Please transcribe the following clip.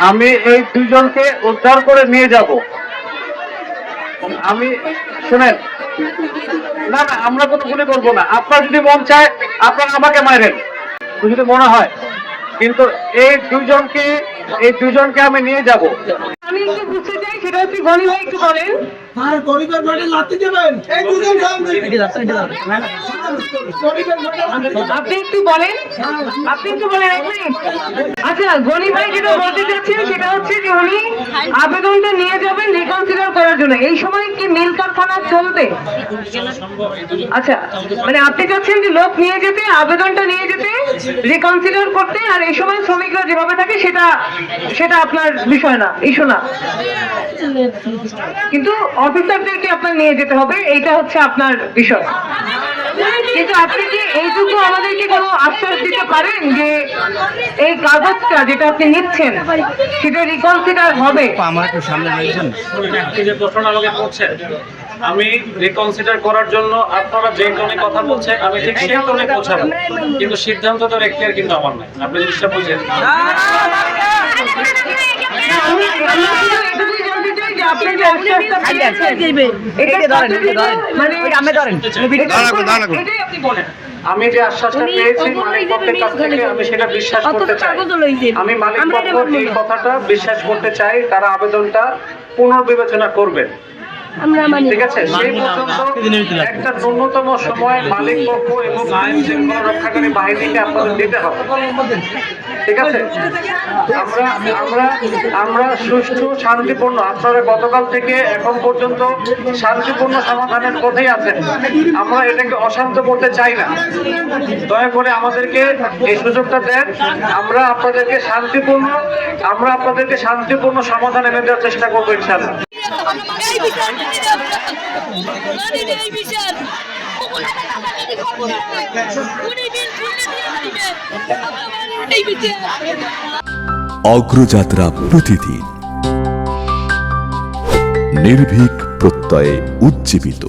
আমি এই দুইজনকে উদ্ধার করে নিয়ে যাব। আমি শুনেন, না না আমরা কোনো গুলি করবো না। আপনার যদি মন চায় আপনারা আমাকে মারেন, যদি মনে হয়, কিন্তু এই দুইজনকে আমি নিয়ে যাব। আমি একটু বুঝতে চাই, সেটা হচ্ছে গনি ভাই একটু বলেন। আপনি একটু বলেন, এক মিনিট। আচ্ছা, গনি ভাই যেটা বলতে চাচ্ছেন সেটা হচ্ছে যে উনি আবেদনটা নিয়ে যাবেন রিকনসিডার করার জন্য। এই সময় কি মিল কারখানা চলবে? আচ্ছা, মানে আপনি চাচ্ছেন যে লোক নিয়ে যেতে, আবেদনটা নিয়ে যেতে, রিকনসিডার করতে, আর এই সময় শ্রমিকরা যেভাবে থাকে সেটা আপনার বিষয় না, ইস্যু না। কিন্তু অফিসারদেরকে আপনার নিয়ে যেতে হবে, এইটা হচ্ছে আপনার বিষয়। কিন্তু আপনি কি এইটুকু আমাদেরকে কোনো আশ্বাস দিতে পারেন যে এই কাগজটা যেটা আপনি নিচ্ছেন সেটা রিকনসিডার হবে? আমার একটু সামনে রয়েছেন, এই যে প্রশ্ন আমাকে করছেন, আমি রিকনসিডার করার জন্য আপনারা যে টোনে কথা বলছেন আমি ঠিক সেই টোনে পৌঁছাবো, কিন্তু সিদ্ধান্ত তো এখতিয়ার কিন্তু আমার নাই। আপনি জিনিসটা বুঝেন। আমি যে আশ্বাসটা পেয়েছি মালিক পক্ষের কাছ থেকে আমি সেটা বিশ্বাস করতে চাই। আমি মালিক পক্ষ এই কথাটা বিশ্বাস করতে চাই, তারা আবেদনটা পুনর্বিবেচনা করবেন। ঠিক আছে, সেই পর্যন্ত একটা ন্যূনতম সময় মালিক পক্ষ এবং আইন শৃঙ্খলা রক্ষাকারী বাহিনীকে আপনাদের দিতে হবে। ঠিক আছে, আমরা সুষ্ঠু শান্তিপূর্ণ, আপনারা গতকাল থেকে এখন পর্যন্ত শান্তিপূর্ণ সমাধানের পথেই আছেন। আমরা এটাকে অশান্ত করতে চাই না। দয়া করে আমাদেরকে এই সুযোগটা দেন, আমরা আপনাদেরকে শান্তিপূর্ণ সমাধান এনে দেওয়ার চেষ্টা করবো ইনশাআল্লাহ। অগ্রযাত্রা প্রতিদিন, নির্ভীক প্রত্যয়ে উজ্জীবিত।